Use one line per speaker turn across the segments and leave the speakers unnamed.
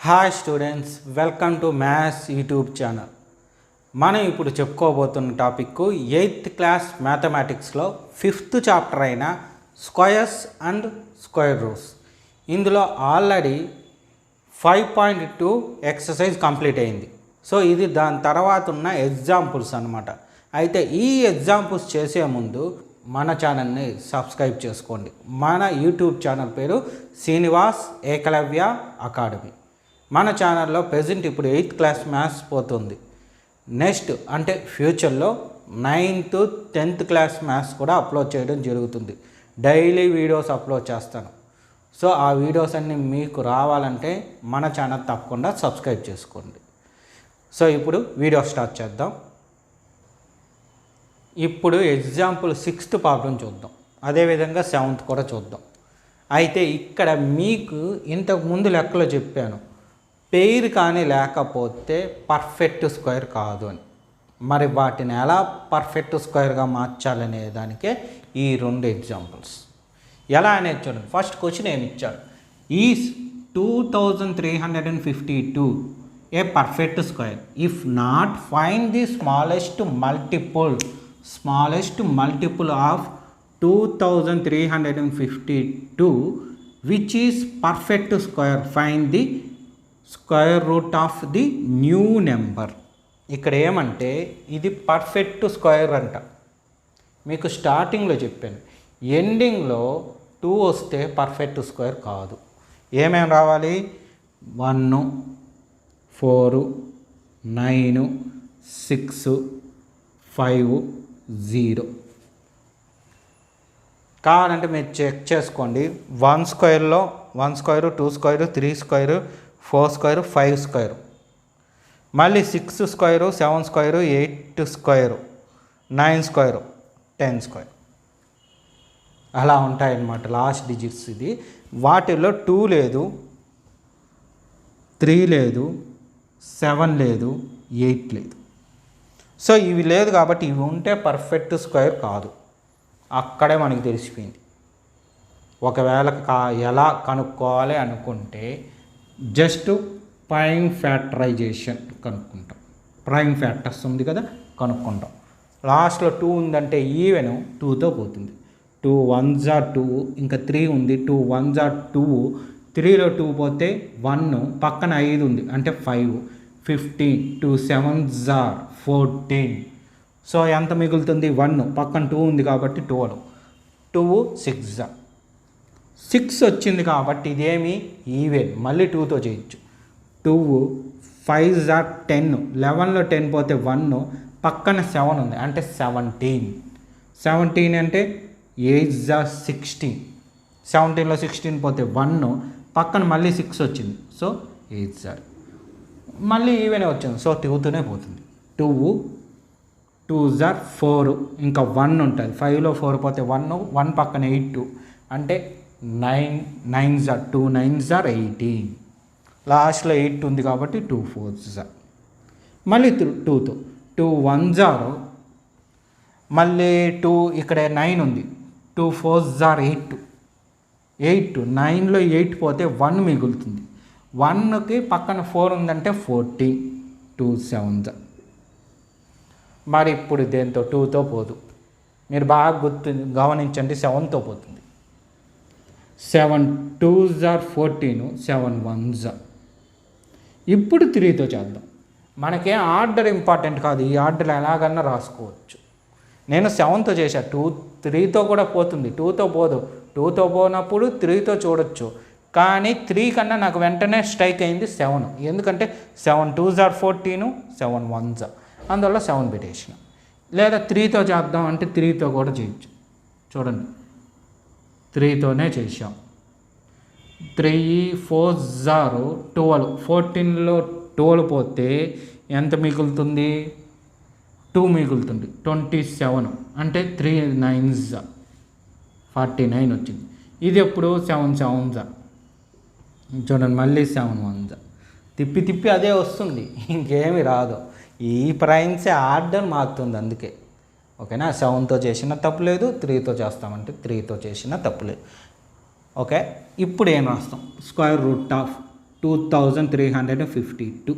Hi students, welcome to maths YouTube channel. మనం ఇప్పుడు చెప్పుకోబోతున్న టాపిక్ 8th క్లాస్ మ్యాథమెటిక్స్లో 5th చాప్టర్ అయిన స్క్వయర్స్ అండ్ స్క్వేర్ రూట్స్. ఇందులో ఆల్రెడీ 5.2 ఎక్సర్సైజ్ కంప్లీట్ అయింది. సో ఇది దాని తర్వాత ఉన్న ఎగ్జాంపుల్స్ అన్నమాట. అయితే ఈ ఎగ్జాంపుల్స్ చేసే ముందు మన ఛానల్ని సబ్స్క్రైబ్ చేసుకోండి. మన యూట్యూబ్ ఛానల్ పేరు శ్రీనివాస్ ఏకలవ్య అకాడమీ. మన ఛానల్లో ప్రజెంట్ ఇప్పుడు 8th క్లాస్ మ్యాథ్స్ పోతుంది. నెక్స్ట్ అంటే ఫ్యూచర్లో 9th 10th క్లాస్ మ్యాథ్స్ కూడా అప్లోడ్ చేయడం జరుగుతుంది. డైలీ వీడియోస్ అప్లోడ్ చేస్తాను. సో ఆ వీడియోస్ అన్నీ మీకు రావాలంటే మన ఛానల్ తప్పకుండా సబ్స్క్రైబ్ చేసుకోండి. సో ఇప్పుడు వీడియో స్టార్ట్ చేద్దాం. ఇప్పుడు ఎగ్జాంపుల్ 6th ప్రాబ్లం చూద్దాం, అదేవిధంగా 7th కూడా చూద్దాం. అయితే ఇక్కడ మీకు ఇంతకు ముందు లెక్కలో చెప్పాను, పెయిర్ కానీ లేకపోతే పర్ఫెక్ట్ స్క్వేర్ కాదు అని. మరి వాటిని ఎలా పర్ఫెక్ట్ స్క్వేర్గా మార్చాలనే దానికే ఈ రెండు ఎగ్జాంపుల్స్. ఎలా అనేది చూడండి. ఫస్ట్ క్వశ్చన్ ఏమి ఇచ్చారు, is 2352 a perfect square? If not, find the smallest multiple of 2352 which is perfect square. Find the square root of the new number. ఇక్కడ ఏమంటే ఇది పర్ఫెక్ట్ స్క్వేర్ అంట. మీకు స్టార్టింగ్లో చెప్పాను, ఎండింగ్లో 2 వస్తే పర్ఫెక్ట్ స్క్వేర్ కాదు. ఏమేమి రావాలి? 1, 4, 9, 6, 5, 0. కావాలంటే మీరు చెక్ చేసుకోండి. 1 స్క్వేర్లో 1 square, 2 square, 3 square, 4 square, 5 square, మళ్ళీ 6 square, 7 square, 8 square, 9 square, 10 square, అలా ఉంటాయన్నమాట లాస్ట్ డిజిట్స్. ఇది వాటిల్లో 2 లేదు, 3 లేదు, 7 లేదు, 8 లేదు. సో ఇవి లేదు కాబట్టి ఇవి ఉంటే పర్ఫెక్ట్ స్క్వేర్ కాదు. అక్కడే మనకి తెలిసిపోయింది. ఒకవేళ ఎలా కనుక్కోవాలి అనుకుంటే జస్ట్ ప్రైమ్ ఫ్యాక్టరైజేషన్ కనుక్కుంటాం. ప్రైమ్ ఫ్యాక్టర్స్ ఉంది కదా, కనుక్కుంటాం. లాస్ట్లో 2 ఉందంటే ఈవెన్ 2తో పోతుంది. 2 1s are 2, ఇంకా 3 ఉంది, 2 1s are 2, 3లో 2 పోతే 1, పక్కన 5 ఉంది అంటే 5, 15, 2 7s are 14. సో ఎంత మిగులుతుంది? 1, పక్కన 2 ఉంది కాబట్టి 12, 2 6 6 వచ్చింది కాబట్టి ఇదేమి ఈవెన్, మళ్ళీ 2తో చేయొచ్చు. 2 5s are 10, 11లో 10 పోతే 1, పక్కన 7 ఉంది అంటే 17, 17 అంటే 8s are 16, 17లో 16 పోతే 1, పక్కన మళ్ళీ 6 వచ్చింది, సో 8s are, మళ్ళీ ఈవెన్ వచ్చింది, సో 2తోనే పోతుంది. 2 2s are 4, ఇంకా 1 ఉంటుంది, 5లో 4 పోతే 1 పక్కన 8 అంటే 9 9s are 2 9s are 18, లాస్ట్లో 8 ఉంది కాబట్టి 2 4s are, మళ్ళీ 2తో 2 1s are, మళ్ళీ 2 ఇక్కడ 9 ఉంది, 2 4s are 8, 9లో 8 పోతే 1 మిగులుతుంది, 1కి పక్కన 4 ఉందంటే 14, 2 7s are. మరి ఇప్పుడు దేంతో 2తో పోదు. మీరు బాగా గమనించండి, 7తో పోతుంది. 7 2s are 14, 7 1s are. ఇప్పుడు 3తో చేద్దాం. మనకేం ఆర్డర్ ఇంపార్టెంట్ కాదు, ఈ ఆర్డర్ ఎలాగన్నా రాసుకోవచ్చు. నేను 7తో చేశా, 3తో కూడా పోతుంది, 2తో పోదు. 2తో పోనప్పుడు 3తో చూడొచ్చు, కానీ 3 కన్నా నాకు వెంటనే స్ట్రైక్ అయింది 7, ఎందుకంటే 7 2s are 14, 7 1s are, అందువల్ల 7 పెట్టేసిన. లేదా 3తో చేద్దాం అంటే 3తో కూడా చేయొచ్చు. చూడండి, 3తోనే చేసాం. 3 4s are 12, 14లో 12 పోతే ఎంత మిగులుతుంది? 2 మిగులుతుంది, 27 అంటే 3 9s are 49 వచ్చింది. ఇది ఎప్పుడు 7 7s are. చూడండి, మళ్ళీ 7 1s are. తిప్పి అదే వస్తుంది, ఇంకేమి రాదు. ఈ ప్రైమ్సే ఆర్డర్ మారుతుంది, అందుకే. ఓకేనా? 7తో చేసిన తప్పులేదు, 3తో చేస్తామంటే 3తో చేసిన తప్పులేదు. ఓకే, ఇప్పుడు ఏం రాస్తాం? Square root of 2352.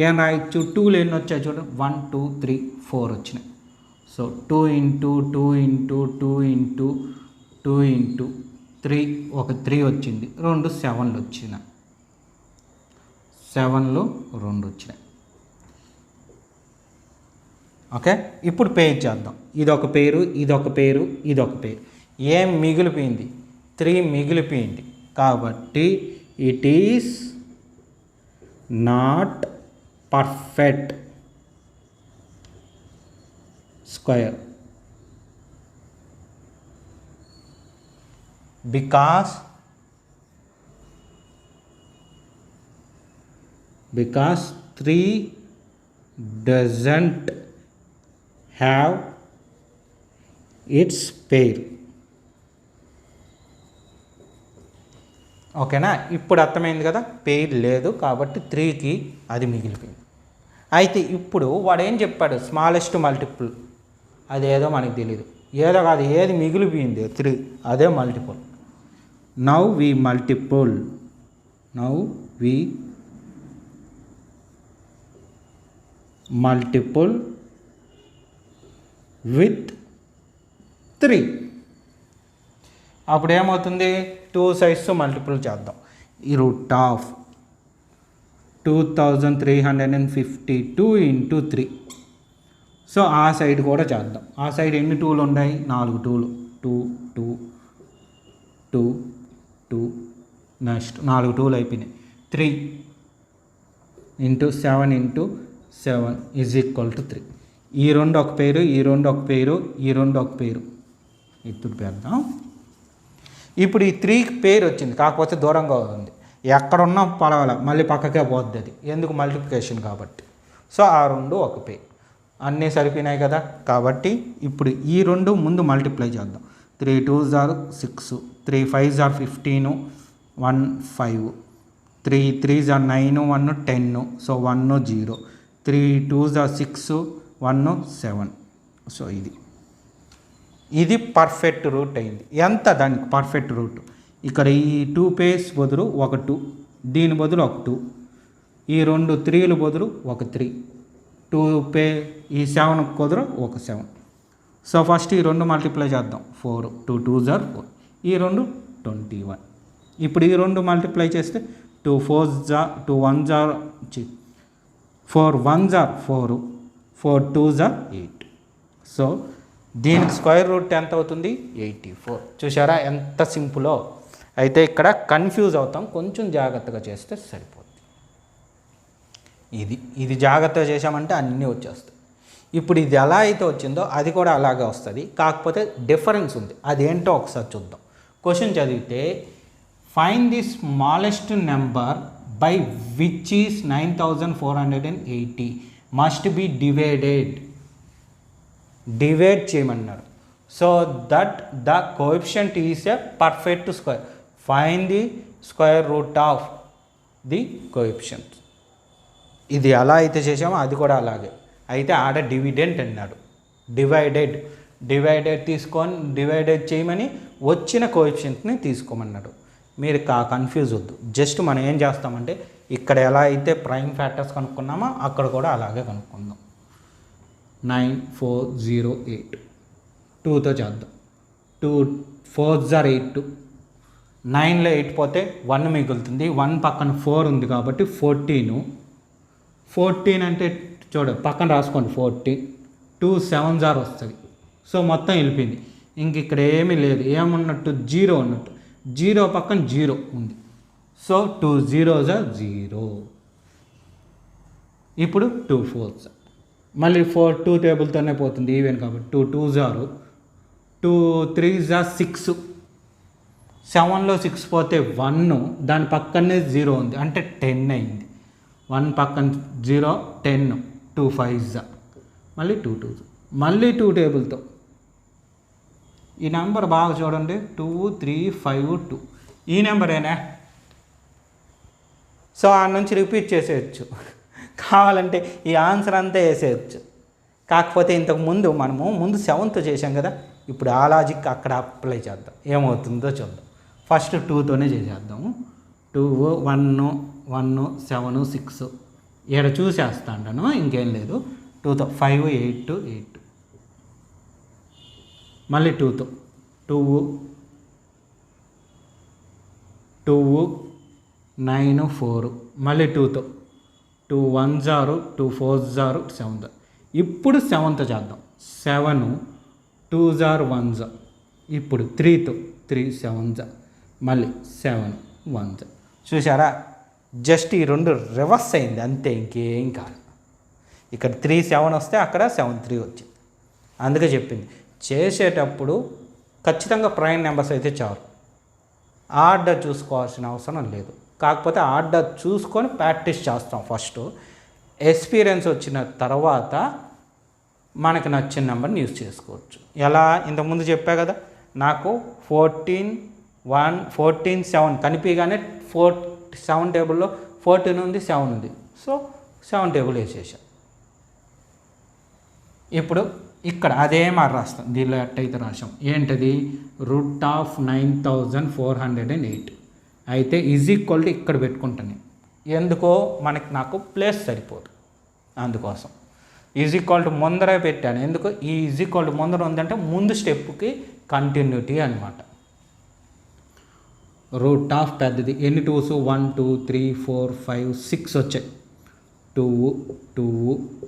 ఏం రాయొచ్చు, 2లు ఎన్ని వచ్చాయి చూడండి, 1 2 3 4 వచ్చినాయి. So 2 into 2 into 2 into 2 into 3 ఒక 3 వచ్చింది, 2 7లు వచ్చినాయి, 7లు 2 వచ్చినాయి. ఓకే, ఇప్పుడు పేరు చేద్దాం. ఇదొక పేరు, ఇదొక పేరు, ఇదొక పేరు. ఏం మిగిలిపోయింది, 3 మిగిలిపోయింది. కాబట్టి it is not perfect square because 3 doesn't have its pair. ఓకేనా, ఇప్పుడు అర్థమైంది కదా, పేర్ లేదు కాబట్టి 3కి అది మిగిలిపోయింది. అయితే ఇప్పుడు వాడు ఏం చెప్పాడు, స్మాలెస్ట్ మల్టిపుల్, అదేదో మనకి తెలియదు, ఏదో కాదు, ఏది మిగిలిపోయింది 3 అదే multiple. Now we multiple with 3. అప్పుడు ఏమవుతుంది, 2 sides మల్టిపుల్ చేద్దాం. ఈ రూట్ ఆఫ్ 2352 ఇంటూ 3. సో ఆ సైడ్ కూడా చేద్దాం. ఆ సైడ్ ఎన్ని 2లు ఉన్నాయి, 4 2లు, 2 2 2 2, నెక్స్ట్ 4 2లు అయిపోయినాయి. 3 into 7 into 7 is equal to 3. ఈ రెండు ఒక పేరు, ఈ రెండు ఒక పేరు, ఈ రెండు ఒక పేరు, ఇప్పుడు పెడదాం. ఇప్పుడు ఈ 3కి పేరు వచ్చింది, కాకపోతే దూరంగా ఉంది, ఎక్కడున్నా పర్వాల, మళ్ళీ పక్కకే పోద్ది అది, ఎందుకు, మల్టిప్లికేషన్ కాబట్టి. సో ఆ రెండు ఒక పేరు, అన్నీ సరిపోయినాయి కదా. కాబట్టి ఇప్పుడు ఈ రెండు ముందు మల్టిప్లై చేద్దాం. 3 2s are 6, 3 5s are 15, 1 5, 3 3s are 9, 1 10, so 1 0, 3 2s are 6, 1 7. So ఇది పర్ఫెక్ట్ రూట్ అయింది. ఎంత దానికి పర్ఫెక్ట్ రూట్, ఇక్కడ ఈ 2 pairs బదులు ఒక 2, దీని బదులు ఒక 2, ఈ రెండు 3లు బదులు ఒక 3, 2 pair ఈ 7 బదులు ఒక 7. సో ఫస్ట్ ఈ రెండు మల్టిప్లై చేద్దాం. 4 2 2s are 4, ఈ రెండు 21. ఇప్పుడు ఈ రెండు మల్టిప్లై చేస్తే 2 4s are 2 1s are 4 1s are 4, 4 2s are 8. So దీనికి స్క్వేర్ రూట్ ఎంత అవుతుంది, 84. చూసారా ఎంత సింపులో. అయితే ఇక్కడ కన్ఫ్యూజ్ అవుతాం, కొంచెం జాగ్రత్తగా చేస్తే సరిపోతుంది. ఇది జాగ్రత్తగా చేసామంటే అన్నీ వచ్చేస్తాయి. ఇప్పుడు ఇది ఎలా అయితే వచ్చిందో అది కూడా అలాగే వస్తుంది, కాకపోతే డిఫరెన్స్ ఉంది. అదేంటో ఒకసారి చూద్దాం. క్వశ్చన్ చదివితే, find the smallest number by which is 9480 must be divide చేయమన్నారు. So that the coefficient is a perfect square. Find the square root of the coefficient. ఇది ఎలా అయితే చేసామో అది కూడా అలాగే. అయితే ఆడ డివిడెంట్ అన్నాడు, డివైడెడ్ తీసుకొని డివైడెడ్ చేయమని వచ్చిన కోఎఫిషియంట్ని తీసుకోమన్నాడు. మీరు కన్ఫ్యూజ్ వద్దు, జస్ట్ మనం ఏం చేస్తామంటే ఇక్కడ ఎలా అయితే ప్రైమ్ ఫ్యాక్టర్స్ కనుక్కున్నామో అక్కడ కూడా అలాగే కనుక్కుందాం. 9408 2తో చేద్దాం. 2 4s are 8, 9లో 8 పోతే 1 మిగులుతుంది, 1 పక్కన 4 ఉంది కాబట్టి 14 అంటే చూడ పక్కన రాసుకోండి 14, 2 7s are వస్తుంది. సో మొత్తం వెళ్ళిపోయింది, ఇంక ఇక్కడ ఏమీ లేదు, ఏమున్నట్టు 0 ఉన్నట్టు, 0 పక్కన 0 ఉంది. So 2 0s are 0. ఇప్పుడు 2 4s, మళ్ళీ 4 2 టేబుల్తోనే పోతుంది ఈవెన్ కాబట్టి 2 2s are 2 3s are 6, 7లో 6 పోతే 1, దాని పక్కనే 0 ఉంది అంటే 10 అయింది. 1 పక్కన 0 10, 2 5s మళ్ళీ 2 2s, మళ్ళీ 2 టేబుల్తో. ఈ నెంబర్ బాగా చూడండి, 2 3 5 2, ఈ నెంబరేనా. సో ఆ నుంచి రిపీట్ చేసేయచ్చు, కావాలంటే ఈ ఆన్సర్ అంతా వేసేయచ్చు. కాకపోతే ఇంతకు మనము ముందు 7తో చేసాం కదా, ఇప్పుడు ఆ లాజిక్ అక్కడ అప్లై చేద్దాం, ఏమవుతుందో చూద్దాం. ఫస్ట్ 2తోనే చేసేద్దాము. 2 1 1 7 6 ఇక్కడ చూసేస్తాను, ఇంకేం లేదు. 2తో 5 8 8, మళ్ళీ 2తో 2 9 4, మళ్ళీ 2తో 2 1 0 2 4 0 7. ఇప్పుడు 7తో చేద్దాం. 7 2 0 1 0. ఇప్పుడు 3తో 3 7 మళ్ళీ 7 1. చూసారా, జస్ట్ ఈ రెండు రివర్స్ అయింది అంతే, ఇంకేం కాదు. ఇక్కడ 3 7 వస్తే అక్కడ 7 3 వచ్చింది. అందుకే చెప్పింది చేసేటప్పుడు ఖచ్చితంగా ప్రైమ్ నెంబర్స్ అయితే చాలు, ఆర్డర్ చూసుకోవాల్సిన అవసరం లేదు. కాకపోతే ఆర్డర్ చూసుకొని ప్రాక్టీస్ చేస్తాం ఫస్ట్. ఎక్స్పీరియన్స్ వచ్చిన తర్వాత మనకు నచ్చిన నెంబర్ని యూజ్ చేసుకోవచ్చు. ఎలా ఇంతకుముందు చెప్పా కదా, నాకు 14 1 14 7 కనిపించగానే 7 టేబుల్లో 14 ఉంది 7 ఉంది, సో 7 టేబుల్ వేసేసా. ఇప్పుడు ఇక్కడ అదే మాట రాస్తాం, దీనిలో ఎట్టయితే రాసాం. ఏంటది, √9,408 అయితే ఈజ్ ఈక్వల్ టు ఇక్కడ పెట్టుకుంటాను. ఎందుకో నాకు ప్లేస్ సరిపోదు, అందుకోసం ఈజ్ ఈక్వల్ టు ముందరే పెట్టాను. ఎందుకు ఈ ఈజ్ ఈక్వల్ టు ముందర ఉందంటే ముందు స్టెప్కి కంటిన్యూటీ అనమాట. రూట్ ఆఫ్ పెద్దది ఎన్ని 2s 1 2 3 4 5 6 వచ్చాయి. 2 2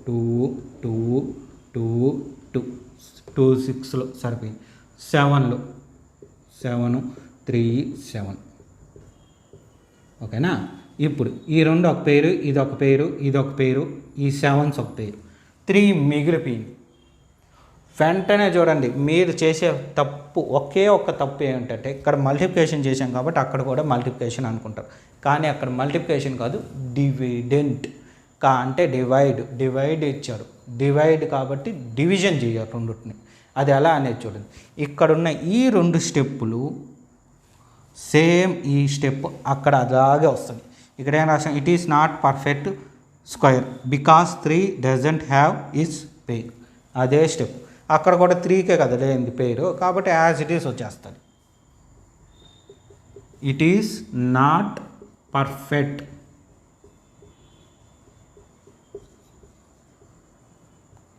2 2 2 2 2 6లో సరిపోయింది. 7లో 7 3 7. ఓకేనా. ఇప్పుడు ఈ రెండు ఒక పేరు, ఇదొక పేరు, ఇదొక పేరు, ఈ 7s ఒక పేరు, 3 మిగిలిపోయింది. వెంటనే చూడండి, మీరు చేసే తప్పు ఒకే ఒక్క తప్పు ఏంటంటే, ఇక్కడ మల్టిప్లికేషన్ చేసాం కాబట్టి అక్కడ కూడా మల్టిప్లికేషన్ అనుకుంటారు, కానీ అక్కడ మల్టిప్లికేషన్ కాదు, డివిడెంట్. అంటే డివైడ్ ఇచ్చారు, డివైడ్ కాబట్టి డివిజన్ చేయాలి రెండుని. అది ఎలా అనేది చూడండి, ఇక్కడున్న ఈ 2 స్టెప్పులు సేమ్ ఈ స్టెప్ అక్కడ అలాగే వస్తుంది. ఇక్కడ ఏం రాసాం, it is not perfect square because 3 doesn't have its pair. అదే స్టెప్ అక్కడ కూడా 3కే కదా లేనిది పేరు, కాబట్టి యాజ్ ఇట్ ఈస్ వచ్చేస్తుంది. It is not perfect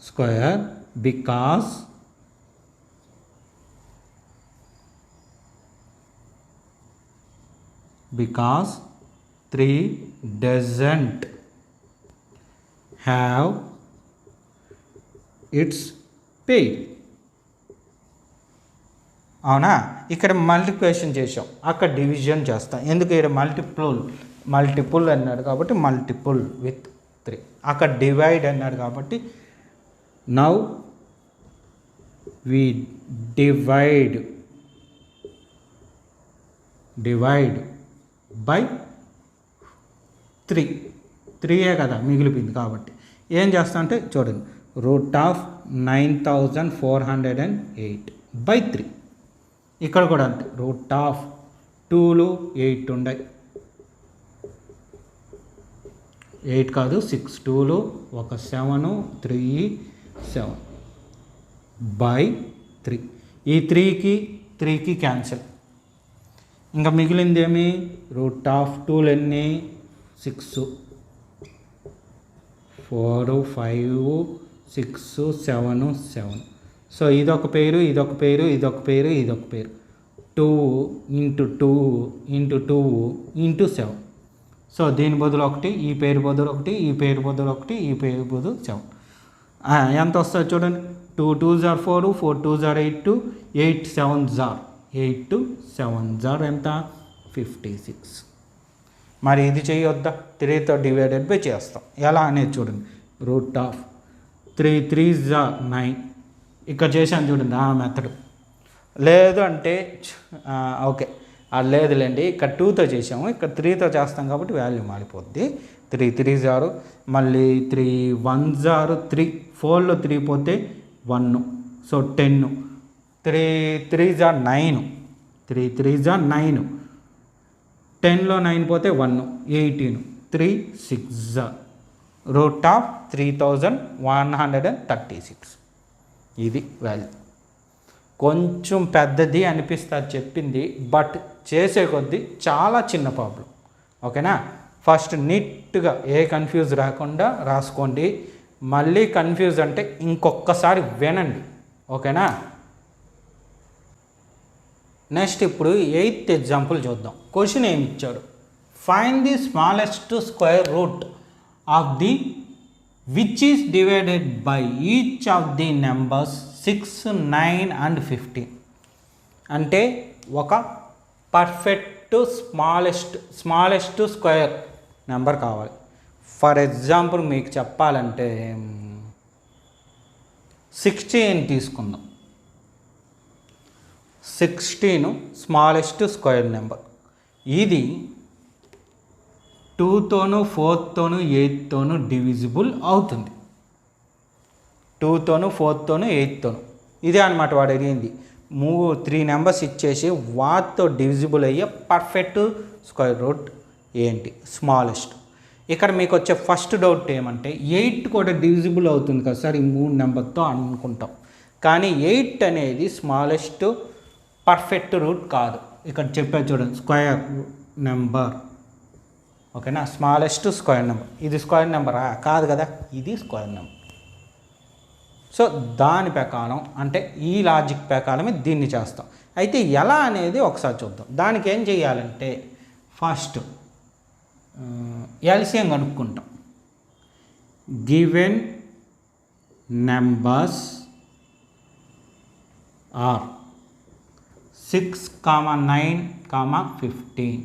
square because 3 doesn't have its pair. అవునా. ఇక్కడ మల్టిప్లికేషన్ చేసాం, అక్కడ డివిజన్ చేస్తాం. ఎందుకు ఇక్కడ మల్టిపుల్ అన్నాడు కాబట్టి మల్టిపుల్ విత్ 3. అక్కడ డివైడ్ అన్నాడు కాబట్టి నౌ వి డివైడ్ బై 3 కదా మిగిలిపోయింది. కాబట్టి ఏం చేస్తా అంటే చూడండి, √9,408 బై 3. ఇక్కడ కూడా అంతే, √2లో 8 ఉన్నాయి, 8 కాదు 6, 2లో ఒక 7 3 7 బై 3. ఈ 3కి క్యాన్సిల్. ఇంకా మిగిలింది ఏమి, √2 ఎన్ని 6 4 5 6 7 7. సో ఇదొక పేరు, ఇదొక పేరు, ఇదొక పేరు, ఇదొక పేరు. 2 × 2 × 2 × 7. సో దీని బదులు ఒకటి, ఈ పేరు బదులు ఒకటి, ఈ పేరు బదులు ఒకటి, ఈ పేరు బదులు 7. ఎంత వస్తుంది చూడండి, 2 2s are 4, 4 2s are 8, 8 7s are 8, 7s are ఎంత 56. మరి ఇది చేయొద్దా, 3తో డివైడెడ్ బై చేస్తాం. ఎలా అనేది చూడండి, √3 3s are 9. ఇక్కడ చేశాను చూడండి ఆ మెథడ్. లేదు అంటే ఓకే లేదులేండి, ఇక్కడ 2తో చేసాము, ఇక్కడ 3తో చేస్తాం కాబట్టి వాల్యూ మారిపోద్ది. 3 3s are, మళ్ళీ 3 1s are 3, 4లో 3 పోతే 1, so 10, 3 3s are 9, 3 3s are 9, 10లో 9 పోతే 1, 18, 3 6 √3136. ఇది వాల్యూ. కొంచెం పెద్దది అనిపిస్తుంది చెప్పింది, బట్ చేసే కొద్దీ చాలా చిన్న ప్రాబ్లం. ఓకేనా. ఫస్ట్ నీట్గా ఏ కన్ఫ్యూజ్ రాకుండా రాసుకోండి. మళ్ళీ కన్ఫ్యూజ్ అంటే ఇంకొకసారి వినండి, ఓకేనా. నెక్స్ట్ ఇప్పుడు 8th ఎగ్జాంపుల్ చూద్దాం. క్వశ్చన్ ఏమి ఇచ్చాడు, find the smallest square root of the which is divided by each of the numbers 6, 9 and 15. అంటే ఒక పర్ఫెక్ట్ స్మాలెస్ట్ స్క్వేర్ నెంబర్ కావాలి. ఫర్ ఎగ్జాంపుల్ మీకు చెప్పాలంటే 16 తీసుకుందాం. 16 స్మాలెస్ట్ స్క్వేర్ నెంబర్. ఇది 2తోనూ 4తోనూ 8తోనూ డివిజిబుల్ అవుతుంది. 2తోనూ 4తోనూ 8తోనూ ఇదే అనమాట వాడు అడిగింది. 3 నెంబర్స్ ఇచ్చేసి వాటితో డివిజిబుల్ అయ్యే పర్ఫెక్ట్ స్క్వేర్ రూట్ ఏంటి, స్మాలెస్ట్. ఇక్కడ మీకు వచ్చే ఫస్ట్ డౌట్ ఏమంటే 8 కూడా డివిజిబుల్ అవుతుంది కదా సార్ ఈ 3 నెంబర్తో అనుకుంటాం. కానీ 8 అనేది స్మాలెస్ట్ పర్ఫెక్ట్ రూట్ కాదు. ఇక్కడ చెప్పారు చూడండి, స్క్వేర్ నెంబర్, ఓకేనా. Smallest square number. ఇది స్క్వేర్ నెంబరా కాదు కదా, ఇది స్క్వేర్ నెంబర్. సో దాని ప్రకారం అంటే ఈ లాజిక్ ప్రకారమే దీన్ని చేస్తాం. అయితే ఎలా అనేది ఒకసారి చూద్దాం. దానికి ఏం చేయాలంటే ఫస్ట్ ఎల్సిఎం కనుక్కుంటాం. Given numbers are 6, 9, 15.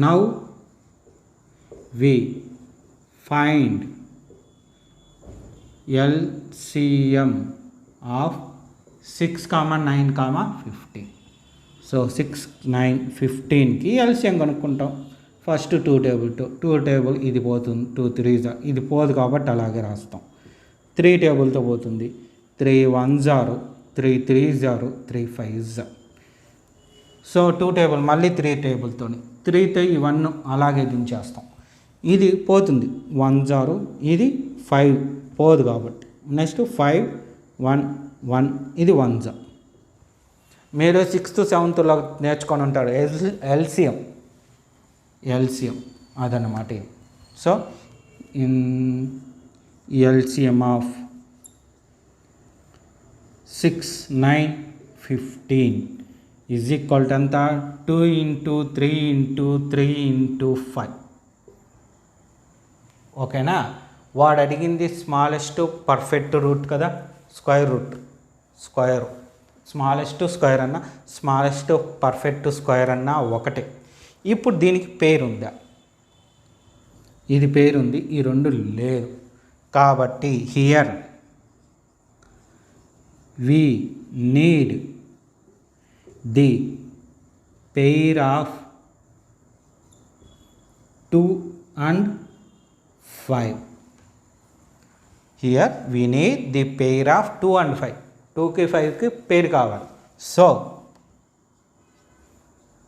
Now we find LCM of 6, 9, 15. So 6, 9, 15కి ఎల్సిఎం కనుక్కుంటాం. ఫస్ట్ 2 టేబుల్ ఇది పోతుంది, 2 3s ఇది పోదు కాబట్టి అలాగే రాస్తాం. 3 టేబుల్తో పోతుంది, 3 1s 3 3s 3 5s. So 2 table మళ్ళీ 3 టేబుల్తో 3తో ఈ 1 అలాగే దించేస్తాం. ఇది పోతుంది 1s, ఇది 5 పోదు కాబట్టి నెక్స్ట్ 5 1 1 ఇది 1s. మీరు 6th 7thలో నేర్చుకొని ఉంటాడు ఎల్సిఎం అదన్నమాట ఇది. So in LCM of 6, 9, 15 is equal to ఎంత, 2 × 3 × 3 × 5. ఓకేనా. వాడు అడిగింది స్మాలెస్ట్ పర్ఫెక్ట్ రూట్ కదా, square root, square smallest square అన్నా స్మాలెస్ట్ పర్ఫెక్ట్ స్క్వేర్ అన్నా ఒకటే. ఇప్పుడు దీనికి పేరు ఉందా, ఇది పేరుంది, ఈ రెండు లేదు కాబట్టి here we need the pair of 2 and 5. Here we need the pair of 2 and 5. 2కి 5కి పేరు కావాలి. So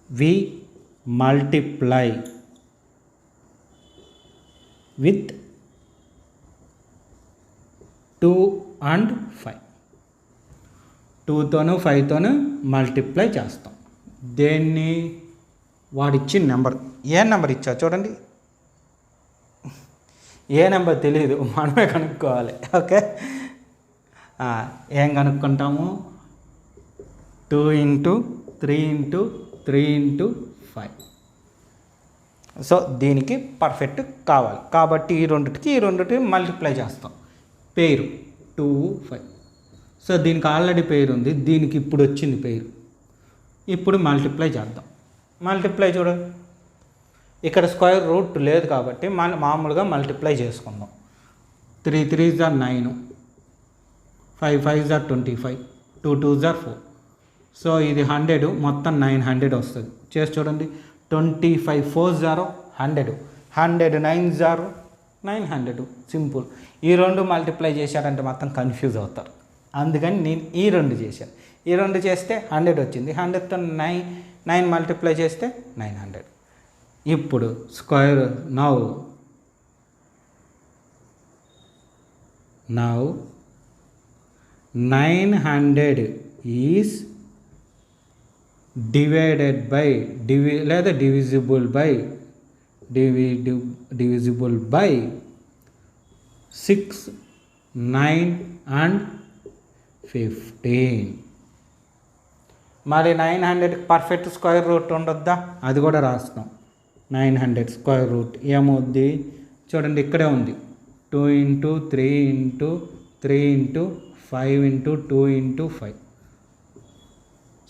we multiply with 2 and 5. 2తోనూ 5తోనూ మల్టిప్లై చేస్తాం. దేన్ని, వాడిచ్చిన నెంబర్, ఏ నెంబర్ ఇచ్చా చూడండి, ఏ నెంబర్ తెలియదు, మనమే కనుక్కోవాలి. ఓకే, ఏం కనుక్కుంటాము, 2 × 3 × 3 × 5. సో దీనికి పర్ఫెక్ట్ కావాలి కాబట్టి ఈ రెండుకి మల్టిప్లై చేస్తాం. పేరు 2 5. సో దీనికి ఆల్రెడీ పేరు ఉంది, దీనికి ఇప్పుడు వచ్చింది పేరు. ఇప్పుడు మల్టిప్లై చేద్దాం. మల్టిప్లై చూడండి, ఇక్కడ స్క్వేర్ రూట్ లేదు కాబట్టి మామూలుగా మల్టిప్లై చేసుకుందాం. 3 3s 9, 5 5s 25, 2 2s 4. సో ఇది 100, మొత్తం 900 వస్తుంది. చేసి చూడండి, 25 4s 100, 100 9s 900. సింపుల్. ఈ రెండు మల్టిప్లై చేశారంటే మొత్తం కన్ఫ్యూజ్ అవుతారు. అందుకని నేను ఈ రెండు చేశాను. ఈ రెండు చేస్తే 100 వచ్చింది, 100తో 9 మల్టిప్లై చేస్తే 900. ఇప్పుడు square now 900 is divided by లేదా divisible by divisible by 6, 9 and 15. మరి 900 పర్ఫెక్ట్ స్క్వేర్ రూట్ ఉండొద్దా? అది కూడా రాస్తాం. 900 స్క్వేర్ రూట్ ఏమవుద్ది చూడండి, ఇక్కడే ఉంది. 2 into 3 into 3 into 5 into 2 into 5.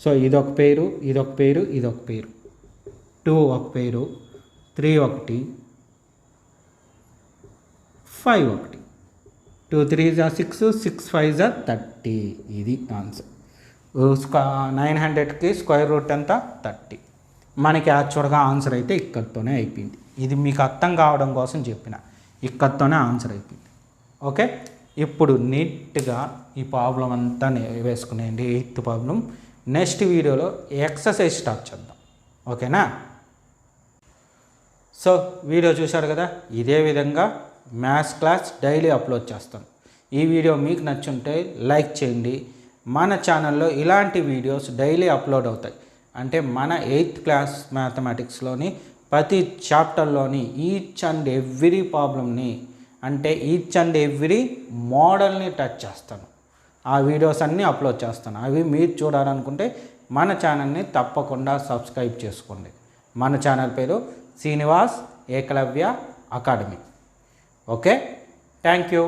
So ఇదొక పేరు, ఇదొక పేరు, ఇదొక పేరు. 2 ఒక పేరు, 3 ఒకటి, 5 ఒకటి. 2 3 6, 6 5 30. ఇది ఆన్సర్. 900కి స్క్వేర్ రూట్ ఎంత? 30. మనకి యాక్చువల్గా ఆన్సర్ అయితే ఇక్కడితోనే అయిపోయింది. ఇది మీకు అర్థం కావడం కోసం చెప్పిన, ఇక్కడితోనే ఆన్సర్ అయిపోయింది. ఓకే, ఇప్పుడు నీట్గా ఈ ప్రాబ్లం అంతా వేసుకునేయండి. 8th problem. నెక్స్ట్ వీడియోలో ఎక్సర్సైజ్ స్టార్ట్ చేద్దాం. ఓకేనా? సో వీడియో చూశారు కదా, ఇదే విధంగా మ్యాథ్స్ క్లాస్ డైలీ అప్లోడ్ చేస్తాను. ఈ వీడియో మీకు నచ్చుంటే లైక్ చేయండి. మన ఛానల్లో ఇలాంటి వీడియోస్ డైలీ అప్లోడ్ అవుతాయి. అంటే మన 8th క్లాస్ మ్యాథమెటిక్స్లోని ప్రతి చాప్టర్లోని ఈచ్ అండ్ ఎవ్రీ ప్రాబ్లమ్ని, అంటే ఈచ్ అండ్ ఎవ్రీ మోడల్ని టచ్ చేస్తాను. ఆ వీడియోస్ అన్నీ అప్లోడ్ చేస్తాను. అవి మీరు చూడాలనుకుంటే మన ఛానల్ని తప్పకుండా సబ్స్క్రైబ్ చేసుకోండి. మన ఛానల్ పేరు Srinivas Ekalavya academy. Okay, thank you.